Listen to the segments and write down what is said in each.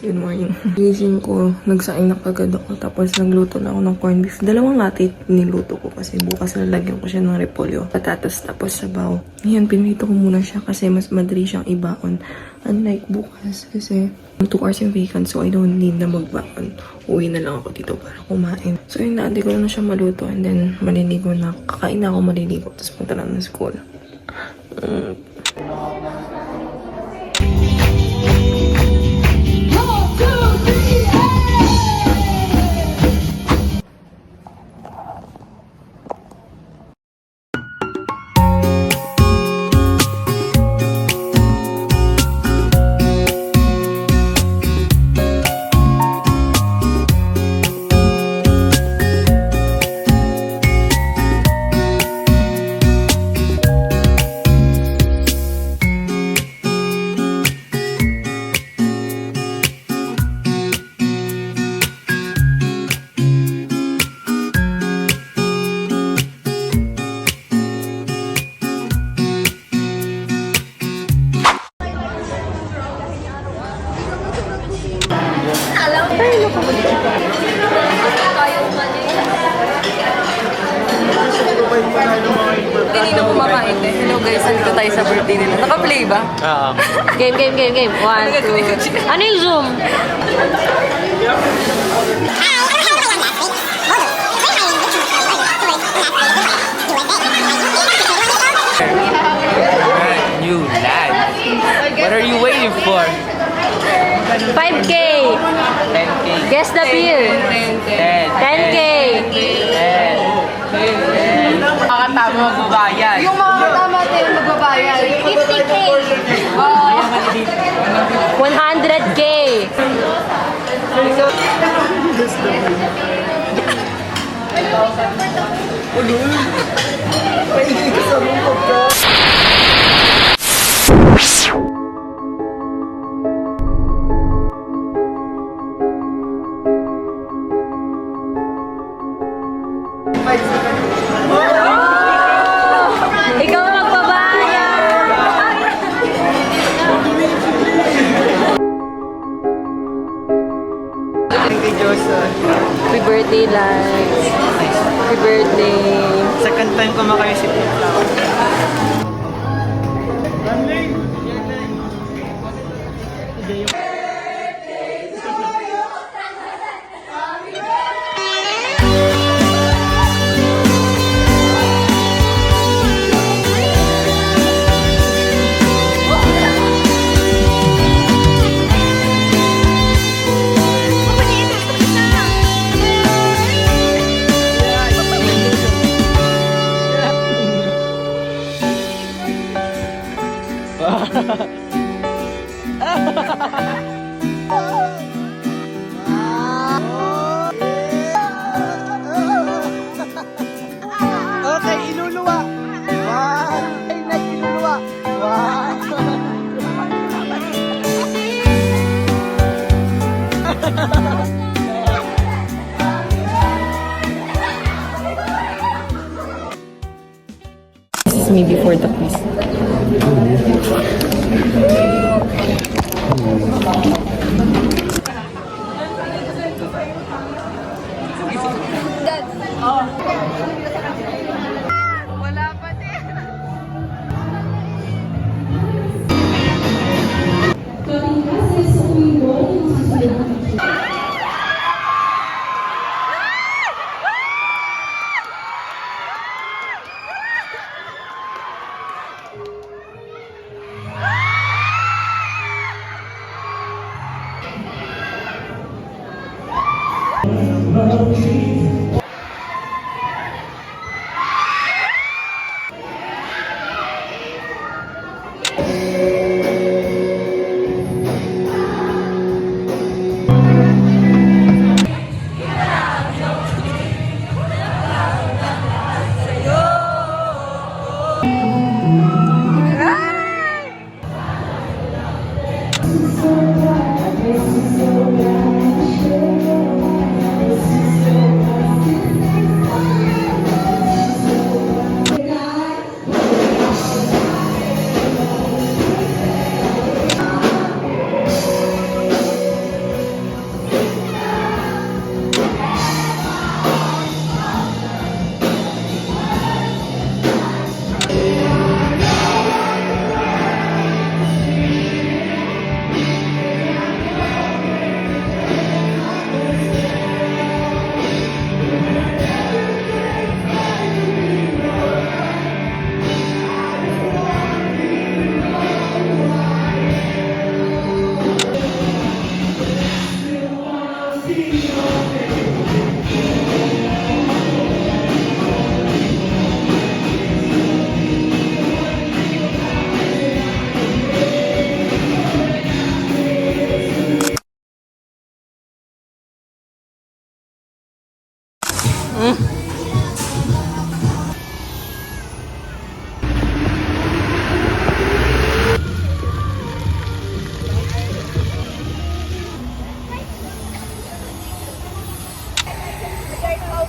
Good morning. Gising ko, nagsaing na kagad ako. Tapos nagluto na ako ng corned beef. Dalawang latte niluto ko kasi bukas lalagyan ko siya ng repolyo, patatas, tapos sabaw. Ngayon, pinrito ko muna siya kasi mas madali siyang ibaon. Unlike bukas kasi 2 hours yung vacant, so I don't need na magbaon. Uwi na lang ako dito para kumain. So yun, naantay ko na siya maluto and then maliligo na. Kakain na ako, maliligo. Tapos punta na ng school. Hindi na kumakain eh. Hello guys, nandito tayo sa birthday nila. Naka-play ba? Oo. Game. 1, 2. Ano yung Zoom? You lad. What are you waiting for? 5K. 10K. Guess the bill. 10K. 10. Makakatama magbabayad. Yung mga kasama natin magbabayad. 50K. 100K. Ikaw ang magbabayad. Thank you, Joseph. Happy birthday, Lance. Happy birthday. Second time ko makareceive ng flower. Okay, iluluwa. Wow. Ay, iluluwa. Wow. This is me before the quiz. Wala pa din.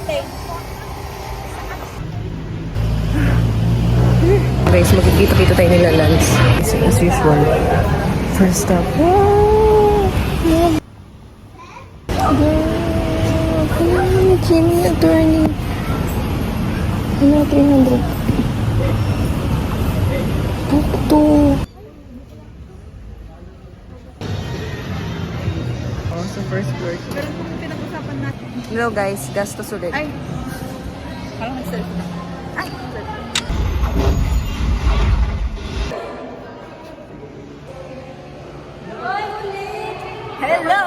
Guys, magkikita-kita tayo nila Lance. So, as usual, first stop. Wow! Jimmy attorney. Ano, 300. Tukto. Oh, so first floor. Pero kung pinag-usapan natin. Hello guys, gastos ulit. Ay. Parang nag-selfie na. Ay. Hello!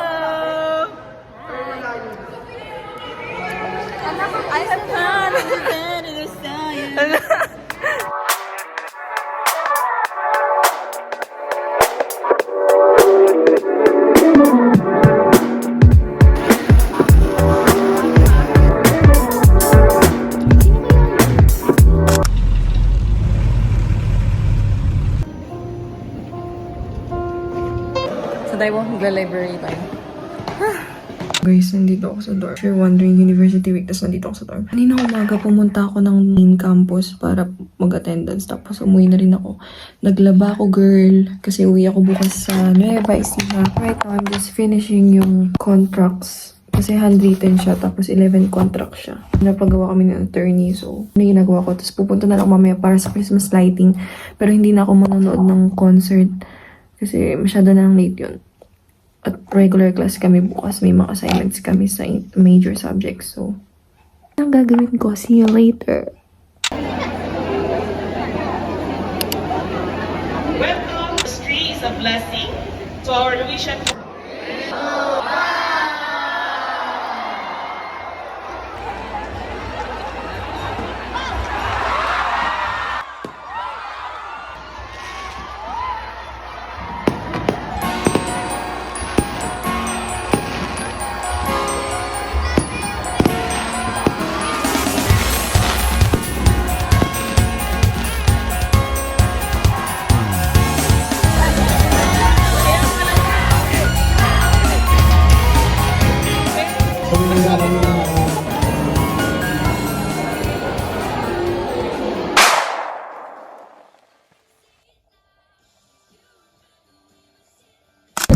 I have found a man in the science. Sa Taiwan, magla-library tayo. Guys, nandito ako sa dorm. If you're wondering, University Week, tapos nandito ako sa dorm. Kanina umaga, pumunta ako ng main campus para mag-attendance. Tapos umuwi na rin ako. Naglaba ako, girl. Kasi uwi ako bukas sa Nueva Ecija. Right now, I'm just finishing yung contracts. Kasi handwritten siya, tapos 11 contracts siya. Napagawa kami ng attorney, so ano yung ginagawa ko. Tapos pupunta na lang mamaya para sa Christmas lighting. Pero hindi na ako manonood ng concert. Kasi masyado na late yun. At regular class kami bukas. May mga assignments kami sa major subjects. So, ang gagawin ko? See you later. Welcome. This tree is a blessing to our Louisian.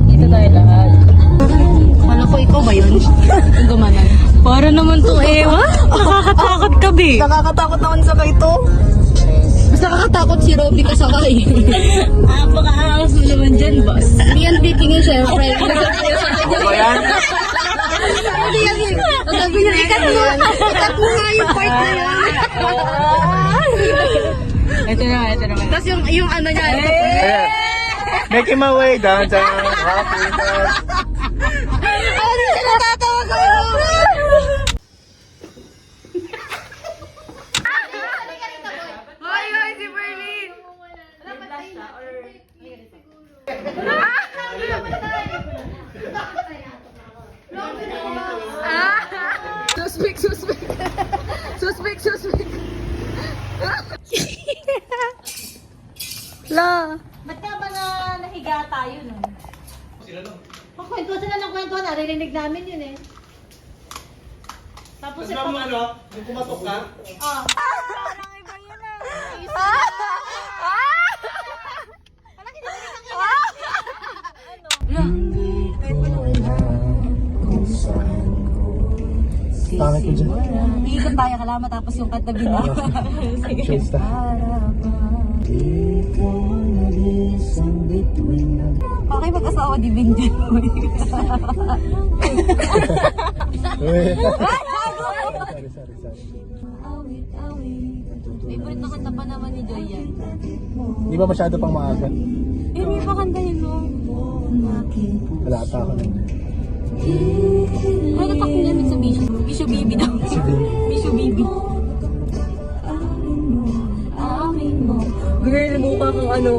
Dito tayo lahat. Kala ko ikaw ba yun? Yung gumanan. Para naman to ewa. Nakakatakot ka, be. Nakakatakot naman sa ito. Mas nakakatakot si Robby kasakay. Napaka-angas mo naman dyan, boss. Hindi yan titingin, syempre. Ba yan? Hindi yan. Sabi niya, ikat mo nga yung part na yun. Ito naman. Tapos yung ano niya. Making my way downtown. Walking fast. Ano siya natatawa ko? Hoy, hoy, si Berlin! Suspect. La. Ba't ka ba nahiga tayo nun? Sila lang. Kwento sila ng kwento, naririnig namin yun eh. Tapos Tapos mo ano, yung kumatok ka, Ah. pangit ko dyan. Iikot tayo kalama tapos yung katabi na. Shows ta. Okay, mag-asawa di Benjen. Sorry. Favorite na kanta pa naman ni Joy yan. Di ba masyado pang maaga? Hindi pa kantahin mo. Wala ata ako nun. Ano natak niya sa Bishu? Bishu Bibi daw. Bishu Bibi. Girl, mukha kang ano.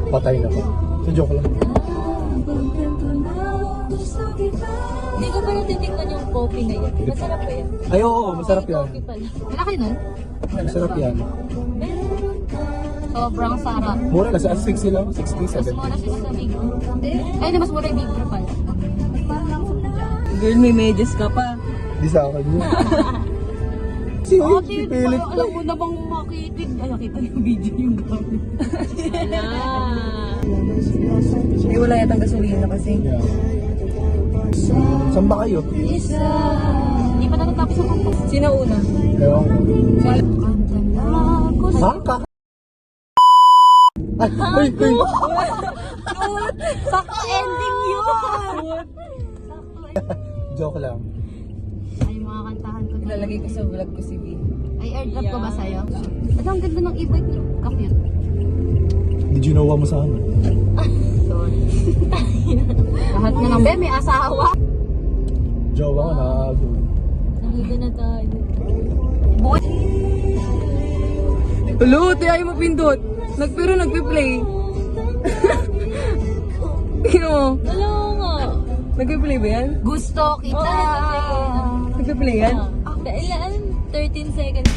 Patay na po. So joke lang. Hindi ko pa natitikman yung coffee na yun. Masarap ba yan? Ay oo, masarap yan. Coffee pala. Malaki nun? Masarap yan. Sobrang sarap. Mura lang, sa 60 lang, 60, Mas 70. mura sila sa Big Bro. Ay, mas mura yung Big Bro pala. Girl, may medyas ka pa. Di sa akin yun. Si pipilit ko. Alam mo na bang makitig? Ay, nakita yung video yung gamit. Wala. Eh, wala yatang gasolina kasi. Yeah. Saan ba kayo? Hindi pa natatapos ang kanta. Sino una? Ewan ko. Kanta na ako sa... Ha? Ay, ay, ay. Sakto ending yun! Joke lang. Ay, mga kantahan ko. Lalagay ko sa vlog ko si V. Ay, airdrop ko ba sa'yo? At ang ganda ng e-bike niyo. Ka-cute. Did you know mo sa akin? Lahat na ng may asawa. Jowa ko, nakakago. Naliga na tayo. Hello, tayo mo pindot. Pero nagpi-play. Tingnan mo. Hello nga. Nagpi-play ba yan? Gusto kita. Nagpi-play yan? Kailan? 13 seconds.